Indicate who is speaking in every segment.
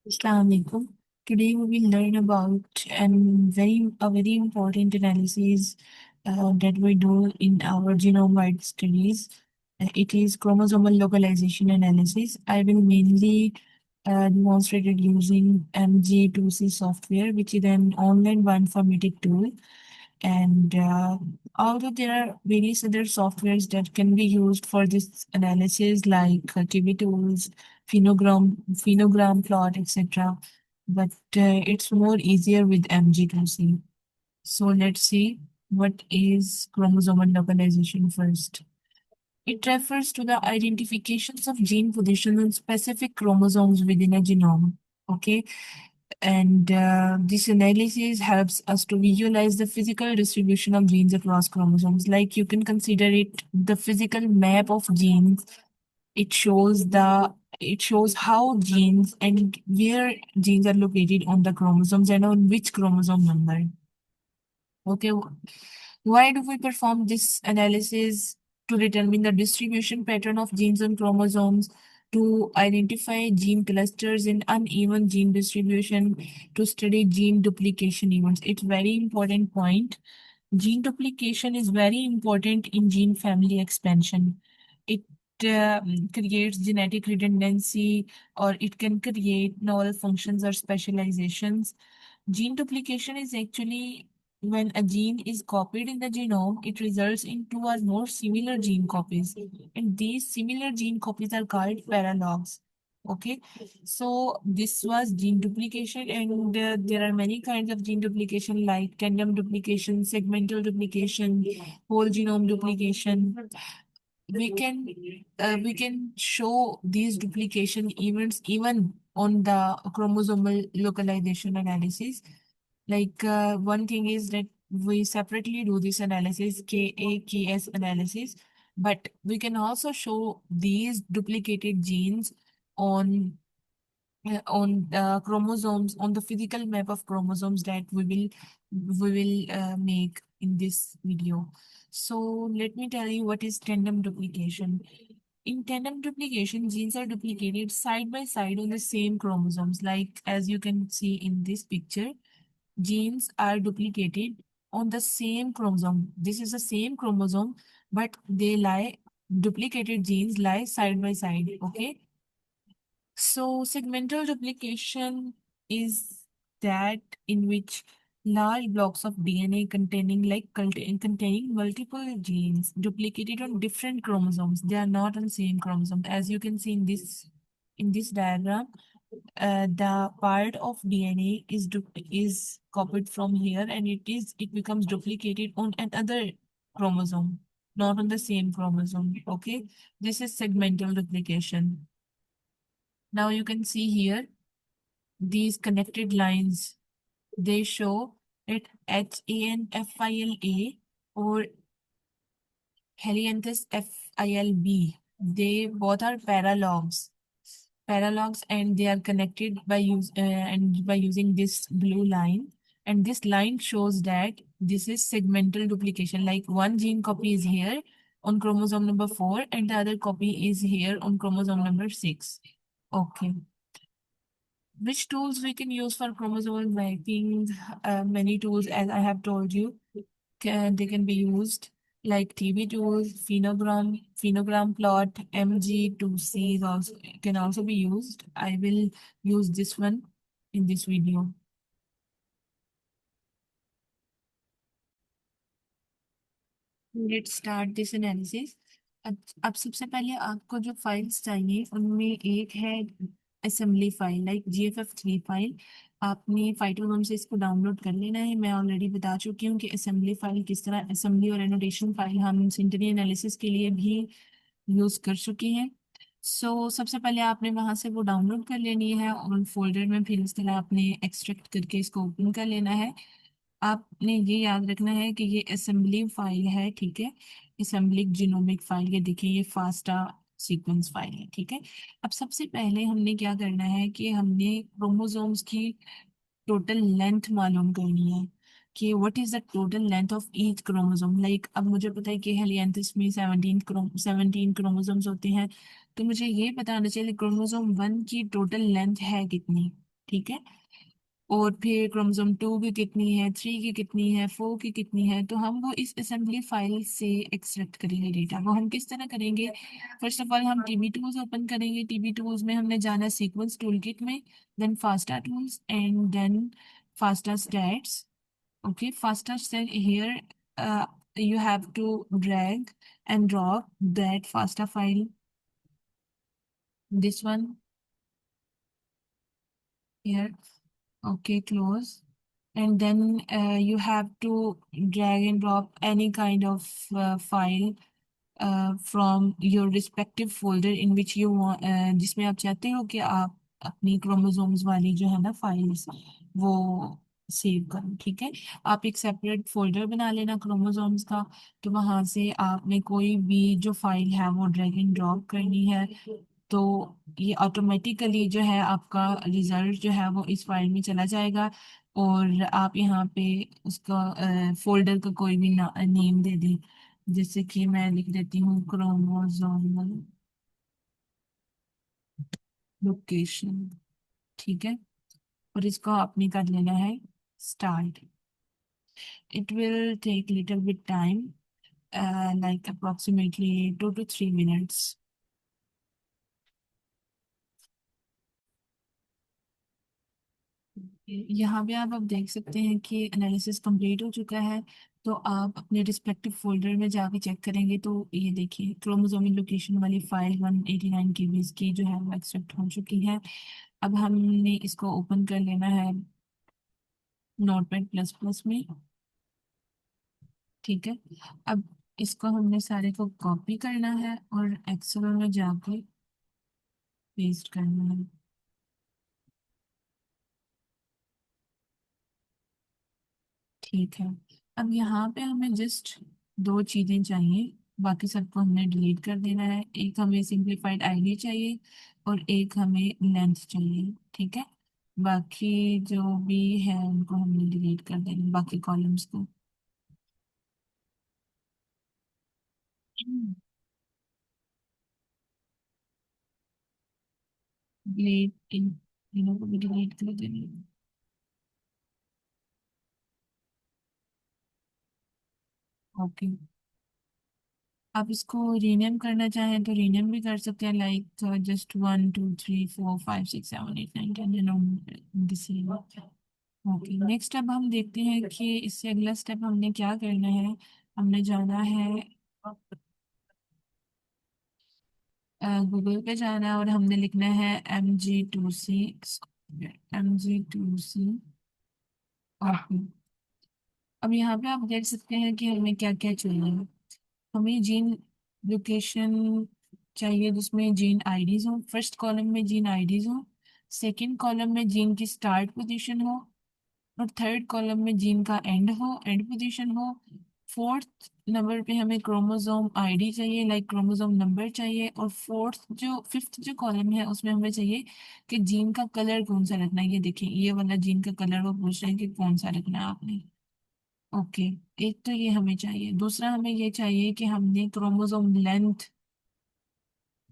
Speaker 1: Assalamu alaikum. Today we will learn about a very important analysis that we do in our genome-wide studies. It is chromosomal localization analysis. I will mainly demonstrate it using MG2C software, which is an online bioinformatic tool. And although there are various other softwares that can be used for this analysis, like TV tools, phenogram plot, etc. But it's more easier with MG2C. So let's see what is chromosomal localization first. It refers to the identifications of gene position on specific chromosomes within a genome. Okay, and this analysis helps us to visualize the physical distribution of genes across chromosomes. Like you can consider it the physical map of genes. It shows how genes and where genes are located on the chromosomes and on which chromosome number. Okay, why do we perform this analysis? To determine the distribution pattern of genes on chromosomes, to identify gene clusters in uneven gene distribution, to study gene duplication events. It's very important point. Gene duplication is very important in gene family expansion. It creates genetic redundancy, or it can create novel functions or specializations. Gene duplication is actually when a gene is copied in the genome, it results in two or more similar gene copies. And these similar gene copies are called paralogs. Okay, so this was gene duplication, and there are many kinds of gene duplication like tandem duplication, segmental duplication, whole genome duplication. We can show these duplication events even on the chromosomal localization analysis. Like one thing is that we separately do this analysis, KAKS analysis, but we can also show these duplicated genes on chromosomes, on the physical map of chromosomes that we will make in this video. So let me tell you what is tandem duplication. In tandem duplication, genes are duplicated side by side on the same chromosomes. Like as you can see in this picture, genes are duplicated on the same chromosome. This is the same chromosome, but duplicated genes lie side by side. Okay. So segmental duplication is that in which large blocks of DNA containing multiple genes duplicated on different chromosomes. They are not on same chromosome. As you can see in this diagram, the part of DNA is copied from here, and it becomes duplicated on another chromosome, not on the same chromosome. Okay, this is segmental duplication. Now you can see here these connected lines. They show it HANFILA or Helianthus FILB. They both are paralogs, and they are connected by using this blue line. And this line shows that this is segmental duplication. Like one gene copy is here on chromosome number 4, and the other copy is here on chromosome number 6. Okay. Which tools we can use for chromosomal mapping? Many tools, as I have told you, they can be used like TB tools, phenogram plot, MG2C is also can also be used. I will use this one in this video. Let's start this analysis. अब सबसे पहले आपको जो files चाहिए उनमें एक है assembly file, like GFF3 file. आपने फाइटोनोम से इसको डाउनलोड कर लेना है। मैं ऑलरेडी बता चुकी हूँ कि असेंबली फाइल किस तरह, असेंबली और एनोटेशन फाइल हम सिंटरी एनालिसिस के लिए भी यूज कर चुके हैं। सबसे पहले आपने वहां से वो डाउनलोड कर लेनी है और फोल्डर में फिर इस तरह आपने एक्सट्रैक्ट करके इसको ओपन कर लेना है। आपने ये याद रखना है कि ये असेंबली फाइल है, ठीक है। असेंबली जीनोमिक फाइल, ये देखिए ये फास्टा सीक्वेंस फाइल है, ठीक है। अब सबसे पहले हमने क्या करना है कि हमने क्रोमोसोम्स की टोटल लेंथ मालूम करनी है कि what is the total length of each chromosome. Like अब मुझे पता है कि हेलियांथस में 17 क्रोमोसोम्स होते हैं, तो मुझे ये बताना चाहिए क्रोमोसोम 1 की टोटल लेंथ है कितनी। ठीक है। और फिर क्रोमोसोम 2 की कितनी है, 3 की कितनी है, 4 की कितनी है, तो हम वो इस असेंबली फाइल से एक्सट्रैक्ट करेंगे डेटा। वो हम किस तरह करेंगे? फर्स्ट ऑफ ऑल हम टीबी टूल्स ओपन करेंगे। टीबी टूल्स में हमने जाना सीक्वेंस टूलकिट में, then FASTA tools and then FASTA stats. Okay, FASTA stat here you have to drag and drop that FASTA file, this one here. Okay, close. And then you have to drag and drop any kind of file from your respective folder in which you want, जिसमें आप चाहते हो कि आप अपनी chromosomes वाली जो है ना फाइल्स वो सेव करो। ठीक है, आप एक सेपरेट फोल्डर बना लेना क्रोमोसोम्स का। तो वहां से आपने कोई भी जो फाइल है वो ड्रैग एंड ड्रॉप करनी है, तो ये ऑटोमेटिकली जो है आपका रिजल्ट जो है वो इस फाइल में चला जाएगा। और आप यहाँ पे उसका फोल्डर का कोई भी नेम दे दें, जैसे कि मैं लिख देती हूँ क्रोमोसोमल लोकेशन। ठीक है, और इसको आपने कर लेना है start. It will take little bit time, like approximately 2 to 3 minutes. यहाँ पे आप अब देख सकते हैं कि एनालिसिस कंप्लीट हो चुका है। तो आप अपने रिस्पेक्टिव फोल्डर में जाके चेक करेंगे तो ये देखिए क्रोमोसोमल लोकेशन वाली फाइल 189 KB की जो है वो एक्सेप्ट हो चुकी है। अब हमने इसको ओपन कर लेना है नोटपैड प्लस प्लस में। ठीक है, अब इसको हमने सारे को कॉपी करना है और एक्सेल में जाके पेस्ट करना है। ठीक है, अब यहाँ पे हमें जस्ट दो चीजें चाहिए, बाकी सबको हमने डिलीट कर देना है। एक हमें सिंप्लीफाइड आईडी चाहिए और एक हमें लेंथ चाहिए। ठीक है, बाकी जो भी है उनको हमने डिलीट कर देना, बाकी कॉलम्स को। डिलीट इन तीनों को भी डिलीट कर देना। ओके, आप इसको रीनेम करना चाहें तो रीनेम भी कर सकते हैं, like just 1 2 3 4 5 6 7 8 9 10 this. Okay, next अब हम देखते हैं कि इससे अगला स्टेप हमने क्या करना है। हमने जाना है गूगल पे जाना है और हमने लिखना है MG2C। MG2C। ओके, अब यहाँ पे आप देख सकते हैं कि हमें क्या क्या चाहिए। हमें जीन लोकेशन चाहिए जिसमें जीन आईडीज हो। फर्स्ट कॉलम में जीन आईडीज हो, सेकंड कॉलम में जीन की स्टार्ट पोजीशन हो, और थर्ड कॉलम में जीन का एंड पोजीशन हो। फोर्थ नंबर पे हमें क्रोमोसोम आईडी चाहिए, लाइक क्रोमोसोम नंबर चाहिए। और फिफ्थ जो कॉलम है उसमें हमें चाहिए कि जीन का कलर कौन सा रखना है। ये देखिए, ये वाला जीन का कलर वो पूछ रहे हैं कि कौन सा रखना है आपने। ओके, एक तो ये हमें चाहिए। दूसरा हमें ये चाहिए कि हमने क्रोमोसोम लेंथ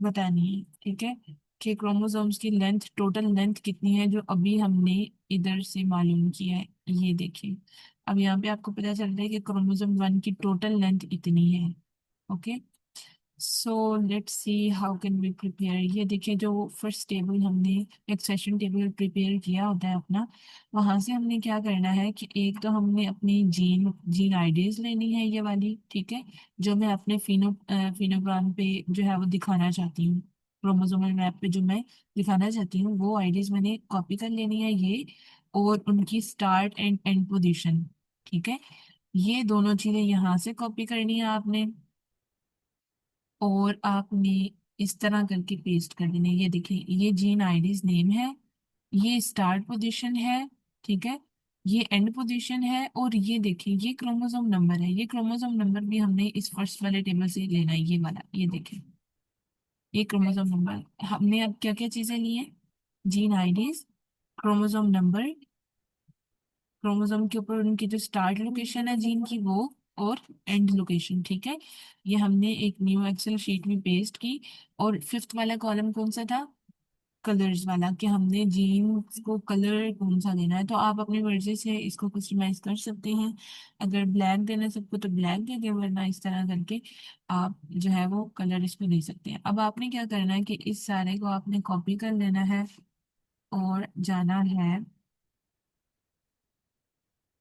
Speaker 1: बतानी है। ठीक है, कि क्रोमोसोम्स की लेंथ, टोटल लेंथ कितनी है जो अभी हमने इधर से मालूम किया है। ये देखिए, अब यहाँ पे आपको पता चल रहा है कि क्रोमोसोम 1 की टोटल लेंथ इतनी है। Okay, so let's see how can we prepare. ये देखिए, जो फर्स्ट टेबल हमने एक्सेशन टेबल प्रिपेयर किया होता है अपना, वहां से हमने क्या करना है कि एक तो हमने अपनी जीन जीन आईडीज लेनी है, ये वाली। ठीक है, जो मैं अपने फिनोग्राम पे जो है वो दिखाना चाहती हूँ, क्रोमोसोमल मैप पे जो मैं दिखाना चाहती हूँ वो आईडीज मैंने कॉपी कर लेनी है ये, और उनकी स्टार्ट एंड एंड पोजीशन। ठीक है, ये दोनों चीजें यहाँ से कॉपी करनी है आपने, और आपने इस तरह करके पेस्ट कर देने। ये देखिए, ये जीन आईडीज नेम है, ये स्टार्ट पोजीशन है। ठीक है, ये एंड पोजीशन है, और ये देखिए ये क्रोमोसोम नंबर है। ये क्रोमोसोम नंबर भी हमने इस फर्स्ट वाले टेबल से लेना है, ये वाला। ये देखिए, ये क्रोमोसोम नंबर हमने अब क्या क्या चीजें ली है? Gene IDs, chromosome number, chromosome के ऊपर उनकी जो स्टार्ट लोकेशन है जीन की वो, और एंड लोकेशन। ठीक है, ये हमने एक न्यू एक्सेल शीट में पेस्ट की। और फिफ्थ वाला कॉलम कौन सा था? कलर्स वाला कि हमने जीन्स को कलर कौन सा देना है, तो आप अपनी मर्जी से इसको कस्टमाइज कर सकते हैं। अगर ब्लैक देना है सबको तो ब्लैक दे दें, वरना इस तरह करके आप जो है वो कलर इसको दे सकते हैं। अब आपने क्या करना है कि इस सारे को आपने कॉपी कर लेना है और जाना है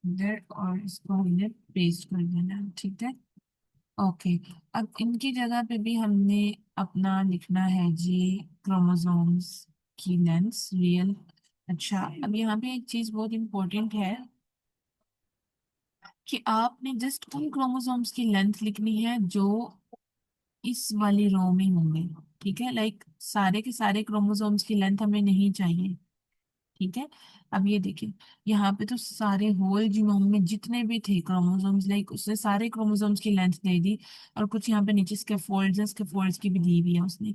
Speaker 1: इधर, और इसको हमने पेस्ट कर देना है, ठीक है। ओके, अब इनकी जगह पे भी हमने अपना लिखना है जी क्रोमोसोम्स की लेंथ रियल। अच्छा, अब यहाँ पे एक चीज बहुत इंपॉर्टेंट है कि आपने जस्ट उन क्रोमोसोम्स की लेंथ लिखनी है जो इस वाली रो में होंगे, ठीक है। लाइक सारे के सारे क्रोमोसोम्स की लेंथ हमें नहीं चाहिए, ठीक है। अब ये देखिए, यहाँ पे तो सारे होल जीनोम में जितने भी थे क्रोमोसोम्स, लाइक उसने सारे क्रोमोसोम्स की लेंथ दे दी, और कुछ यहाँ पे नीचे स्के फोल्ड्स की भी दी हुई है उसने।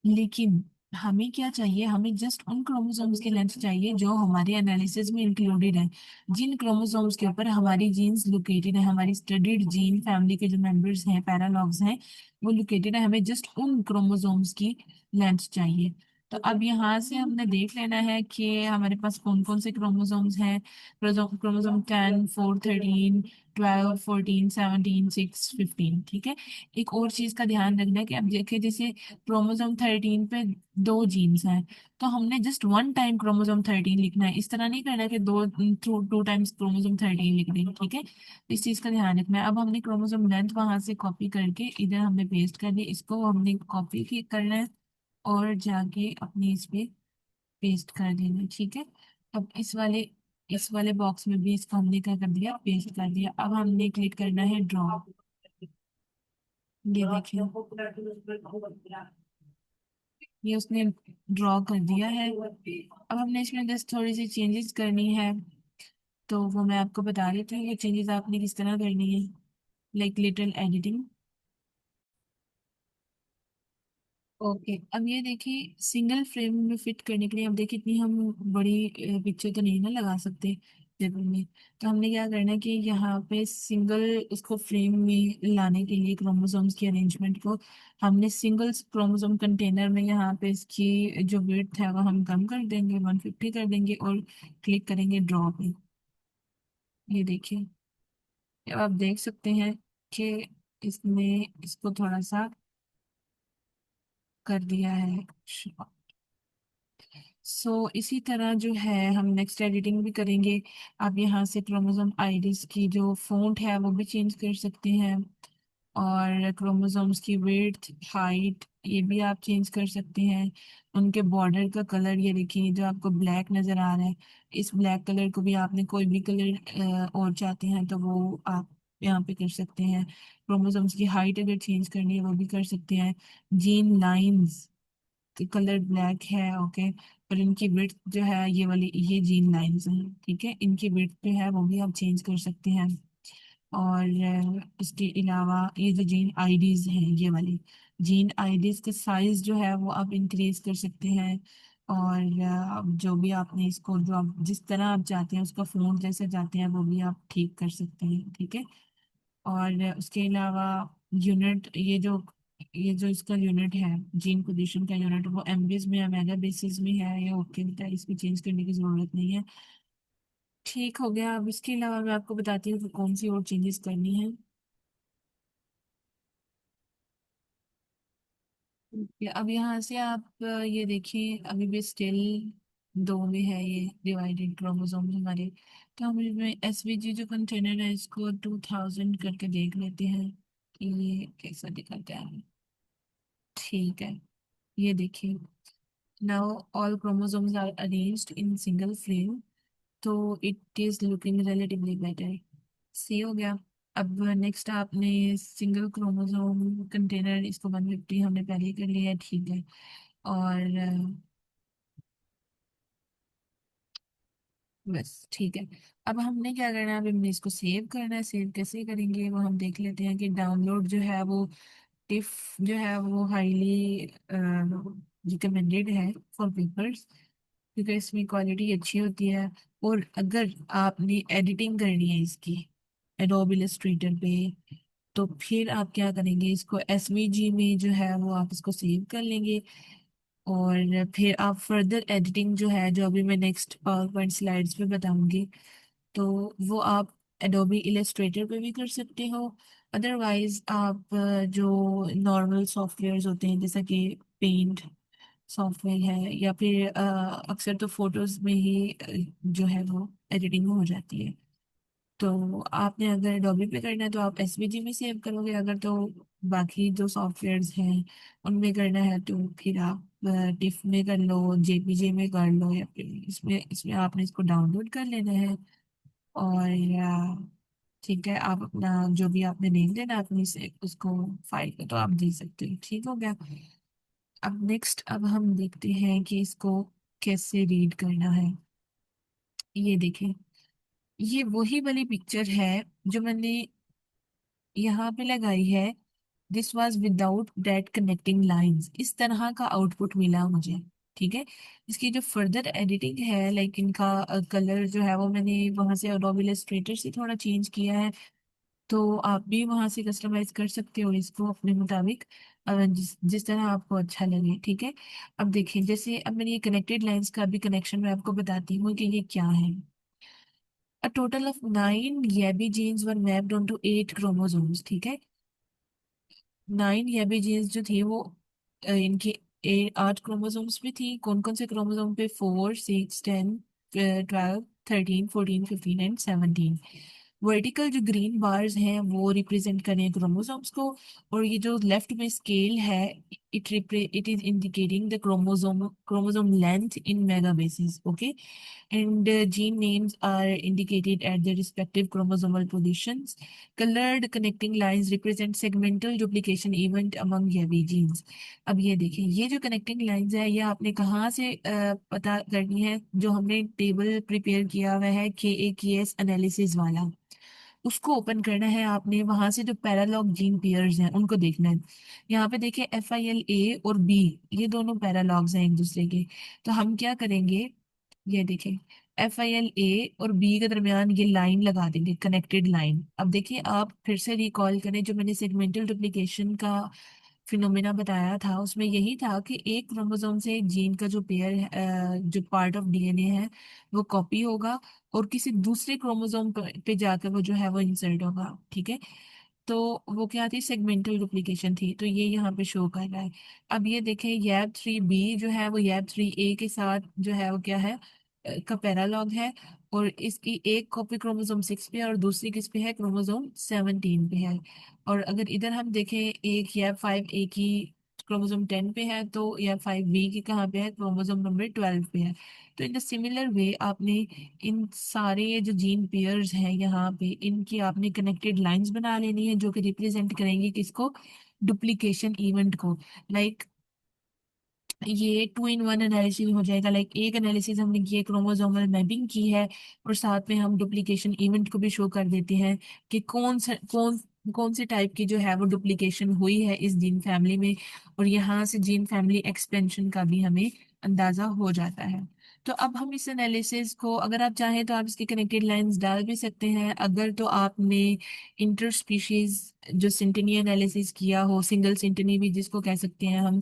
Speaker 1: लेकिन हमें क्या चाहिए, हमें जस्ट उन क्रोमोसोम्स की लेंथ चाहिए जो हमारे एनालिसिस में इंक्लूडेड है। जिन क्रोमोसोम्स के ऊपर हमारी जीन्स लोकेटेड है, हमारी स्टडीड जीन फैमिली के जो मेंबर्स हैं, पैरालॉग्स हैं, वो लोकेटेड है, हमें जस्ट उन क्रोमोसोम्स की लेंथ चाहिए। तो अब यहाँ से हमने देख लेना है कि हमारे पास कौन कौन से क्रोमोसोम्स हैं। क्रोमोसोम 10, 4, 13, 12, 14, 17, 6, 15, ठीक है। एक और चीज का ध्यान रखना है कि अब देखिए, जैसे क्रोमोसोम 13 पे दो जीन्स हैं, तो हमने जस्ट वन टाइम क्रोमोसोम 13 लिखना है। इस तरह नहीं करना है कि दो टू टाइम्स क्रोमोसोम 13 लिख देंगे, ठीक है। इस चीज का ध्यान रखना है। अब हमने क्रोमोसोम लेंथ वहां से कॉपी करके इधर हमने पेस्ट कर दी, इसको हमने कॉपी करना है और जाके अपने इस पे पेस्ट कर देना, ठीक है। अब इस वाले बॉक्स में भी इसको हमने क्या कर दिया, पेस्ट कर दिया। अब हमने क्लिक करना है ड्रॉ। ये देखिए, ये उसने ड्रॉ कर दिया है। अब हमने इसमें जस्ट थोड़ी सी चेंजेस करनी है, तो वो मैं आपको बता देती हूँ। ये चेंजेस आपने किस तरह करनी है, लाइक लिटिल एडिटिंग। ओके, अब ये देखिए, सिंगल फ्रेम में फिट करने के लिए, अब देखिए इतनी हम बड़ी पिक्चर तो नहीं ना लगा सकते पेपर में। तो हमने क्या करना है कि यहाँ पे सिंगल इसको फ्रेम में लाने के लिए क्रोमोसोम्स की अरेंजमेंट को हमने सिंगल क्रोमोसोम कंटेनर में यहाँ पे इसकी जो विड्थ है वो हम कम कर देंगे, 150 कर देंगे, और क्लिक करेंगे ड्रॉ पे। ये देखिए, अब आप देख सकते हैं कि इसने इसको थोड़ा सा कर दिया है। इसी तरह जो है हम नेक्स्ट एडिटिंग भी करेंगे। आप यहाँ से क्रोमोसोम आईडीज की जो फॉन्ट है वो भी चेंज कर सकते हैं, और क्रोमोसोम्स की विड्थ, हाइट, ये भी आप चेंज कर सकते हैं। उनके बॉर्डर का कलर, ये देखिए जो आपको ब्लैक नजर आ रहा है, इस ब्लैक कलर को भी आपने कोई भी कलर और चाहते हैं तो वो आप यहाँ पे कर सकते हैं। क्रोमोसोम्स की हाइट अगर चेंज करनी है वो भी कर सकते हैं। जीन लाइंस, कलर ब्लैक है, ओके, और इनकी विड्थ जो है, ये वाली ये जीन लाइंस हैं, ठीक है, इनकी विड्थ पे है वो भी आप चेंज कर सकते हैं। और इसके अलावा ये जो जीन आईडीज हैं, ये वाली जीन आईडीज का साइज जो है वो आप इंक्रीज कर सकते हैं। और जो भी आपने इसको, जो आप जिस तरह आप चाहते हैं उसका फोन जैसे चाहते हैं वो भी आप ठीक कर सकते हैं, ठीक है। और उसके अलावा यूनिट, ये जो इसका यूनिट है, जीन पोजीशन का यूनिट, वो एमबीज में या मेगा बेसिस में है, ये ओके होता है, इसमें चेंज करने की जरूरत नहीं है। ठीक हो गया। अब इसके अलावा मैं आपको बताती हूँ कि कौन सी और चेंजेस करनी है। अब यहाँ से आप ये देखिए, अभी भी स्टिल दो में है ये डिवाइडेड क्रोमोसोम हमारे। तो हम इसमें एसवीजी जो कंटेनर है इसको 2000 करके देख लेते हैं कि ये कैसा दिखाता है। ठीक है, ये देखिए, now all chromosomes are arranged in single frame, तो it is looking relatively better. सी हो गया। अब नेक्स्ट आपने सिंगल क्रोमोसोम कंटेनर, इसको 150 हमने पहले ही कर लिया है, ठीक है। और बस ठीक है। अब हमने क्या करना है, अब हमने इसको सेव करना है। सेव कैसे करेंगे वो हम देख लेते हैं कि डाउनलोड जो है वो टिफ जो है वो हाईली रिकमेंडेड है फॉर पेपर्स, क्योंकि इसमें क्वालिटी अच्छी होती है। और अगर आपने एडिटिंग करनी है इसकी एडोब इलस्ट्रेटर पे, तो फिर आप क्या करेंगे, इसको एसवीजी में जो है वो आप इसको सेव कर लेंगे। और फिर आप फर्दर एडिटिंग जो है, जो अभी मैं नेक्स्ट पावर पॉइंट स्लाइड्स पे बताऊंगी, तो वो आप एडोबी इलस्ट्रेटर पे भी कर सकते हो। अदरवाइज आप जो नॉर्मल सॉफ्टवेयर्स होते हैं जैसा कि पेंट सॉफ्टवेयर है, या फिर अक्सर तो फोटोज में ही जो है वो एडिटिंग हो जाती है। तो आपने अगर एडोबी पे करना है तो आप एसवीजी में सेव करोगे, अगर तो बाकी जो सॉफ्टवेयर्स हैं उनमें करना है तो फिर आप टिफ में कर लो, जेपीजे में कर लो, या फिर इसमें इसमें आपने इसको डाउनलोड कर लेना है। और या ठीक है, आप अपना जो भी आपने नेम देना अपनी से उसको फाइल को तो आप दे सकते हो। ठीक हो गया। अब नेक्स्ट, अब हम देखते हैं कि इसको कैसे रीड करना है। ये देखें, ये वही वाली पिक्चर है जो मैंने यहाँ पे लगाई है। This was without that connecting lines, इस तरह का आउटपुट मिला मुझे। ठीक है। इसकी जो फर्दर एडिटिंग है, लाइक इनका कलर जो है वो मैंने वहां से एडोबी इलस्ट्रेटर से थोड़ा चेंज किया है। तो आप भी वहां से कस्टमाइज कर सकते हो इसको अपने मुताबिक, जिस जिस तरह आपको अच्छा लगे। ठीक है। अब देखिए, जैसे अब मैंने ये कनेक्टेड लाइंस का भी कनेक्शन मैं आपको बताती हूँ कि ये क्या है। A total of 9 Yabi genes were mapped onto 8 chromosomes। ठीक है। 9 Yabi genes जो थी वो इनके 8 क्रोमोसोम्स पे थी। कौन कौन से क्रोमोसोम पे? 4, 6, 10, 12, 13, 14, 15 एंड 17। वर्टिकल जो ग्रीन बार्स हैं वो रिप्रेजेंट करें क्रोमोसोम्स को, और ये जो लेफ्ट में स्केल है, it is indicating the chromosome length in mega basis. Okay. And gene names are indicated at their respective chromosomal positions. Colored connecting lines represent segmental duplication event among heavy genes। अब ये देखिए, ये जो connecting lines है ये आपने कहाँ से पता करनी है? जो हमने टेबल प्रिपेयर किया हुआ है के ए की एस एनालिसिस वाला, उसको ओपन करना है आपने। वहां से जो पैरालॉग जीन पेयर्स हैं उनको देखना है। यहाँ पे देखिए FIL A और B, ये दोनों पैरालॉग्स हैं एक दूसरे के। तो हम क्या करेंगे, ये देखें, FIL A और B के दरमियान ये लाइन लगा देंगे, कनेक्टेड लाइन। अब देखिए, आप फिर से रिकॉल करें, जो मैंने सेगमेंटल डुप्लीकेशन का फिनोमेना बताया था उसमें यही था कि एक क्रोमोसोम से जीन का जो पेयर जो पार्ट ऑफ डीएनए है वो कॉपी होगा, और किसी दूसरे क्रोमोसोम पे जाकर वो जो है वो इंसर्ट होगा। ठीक है। तो वो क्या थी? सेगमेंटल डुप्लीकेशन थी। तो ये यहाँ पे शो कर रहा है। अब ये देखें, YAB3B जो है वो YAB3A के साथ जो है वो क्या है, का पैरालॉग है। और इसकी एक कॉपी क्रोमोसोम 6 पे है और दूसरी किस पे है? क्रोमोसोम 17 पे है। और अगर इधर हम देखें, एक YAB5A की क्रोमोसोम 10 पे है, तो YAB5B की कहाँ पे है? क्रोमोसोम नंबर 12 पे है। तो इन द सिमिलर वे आपने इन सारे ये जो जीन पेयर्स हैं यहाँ पे, इनकी आपने कनेक्टेड लाइंस बना लेनी है जो कि रिप्रेजेंट करेंगी किसको? डुप्लीकेशन इवेंट को। लाइक ये 2 in 1 एनालिसिस हो जाएगा। लाइक एक एनालिसिस हमने की, क्रोमोसोमल मैपिंग की है, और साथ में हम डुप्लीकेशन इवेंट को भी शो कर देते हैं कि कौन से टाइप की जो है वो डुप्लीकेशन हुई है इस जीन फैमिली में। और यहाँ से जीन फैमिली एक्सपेंशन का भी हमें अंदाजा हो जाता है। तो अब हम इस एनालिसिस को, अगर आप चाहें तो आप इसकी कनेक्टेड लाइंस डाल भी सकते हैं। अगर तो आपने इंटर स्पीशीज जो सिंटनी एनालिसिस किया हो, सिंगल सिंटनी भी जिसको कह सकते हैं हम,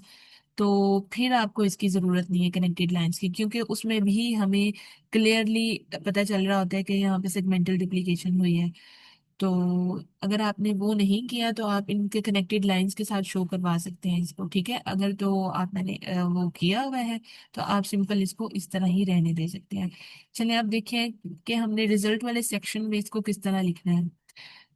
Speaker 1: तो फिर आपको इसकी ज़रूरत नहीं है कनेक्टेड लाइंस की, क्योंकि उसमें भी हमें क्लियरली पता चल रहा होता है कि यहाँ पे सेगमेंटल डुप्लीकेशन हुई है। तो अगर आपने वो नहीं किया तो आप इनके कनेक्टेड लाइंस के साथ शो करवा सकते हैं इसको। ठीक है। अगर तो आपने वो किया हुआ है तो आप सिंपल इसको इस तरह ही रहने दे सकते हैं। चलिए, आप देखें कि हमने रिजल्ट वाले सेक्शन में इसको किस तरह लिखना है।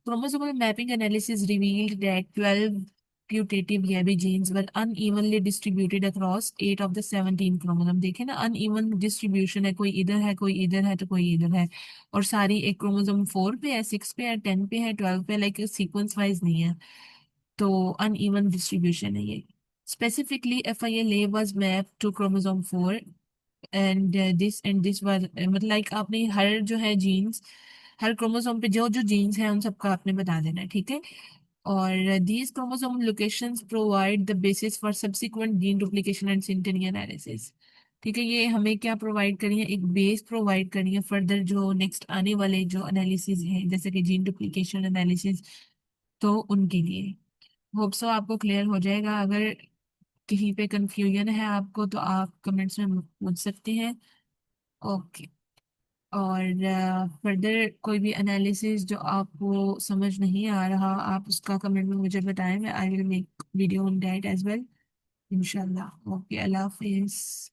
Speaker 1: Chromosomal mapping analysis revealed that 12 putative Yabi genes were unevenly distributed across 8 of the 17 chromosome। देखे ना, अनइवन डिस्ट्रीब्यूशन है, कोई इधर है, कोई इधर है, तो कोई इधर है। और सारी एक क्रोमोसोम 4 पे है, 6 पे है, 10 पे है, 12 पे, लाइक सीक्वेंस वाइज नहीं है। तो अनइवन डिस्ट्रीब्यूशन है ये। Specifically, FILA was mapped to chromosome 4 and this was मतलब लाइक आपने हर जो है जीन्स, हर क्रोमोसोम पे जो जो जीन्स हैं उन सबका आपने बता देना है। ठीक है। और these chromosome locations provide the basis for subsequent gene duplication and synteny analysis. ठीक है। ये हमें क्या प्रोवाइड करी है? एक बेस प्रोवाइड करी है फर्दर जो नेक्स्ट आने वाले जो एनालिसिस हैं, जैसे कि जीन डुप्लीकेशन एनालिसिस, तो उनके लिए। होप सो आपको क्लियर हो जाएगा। अगर कहीं पे कंफ्यूजन है आपको तो आप कमेंट्स में पूछ सकते हैं। ओके। और फर्दर कोई भी एनालिसिस जो आपको समझ नहीं आ रहा, आप उसका कमेंट में मुझे बताएं, मैं I will make video on that as well इंशाल्लाह। ओके, अल्लाह हाफिज।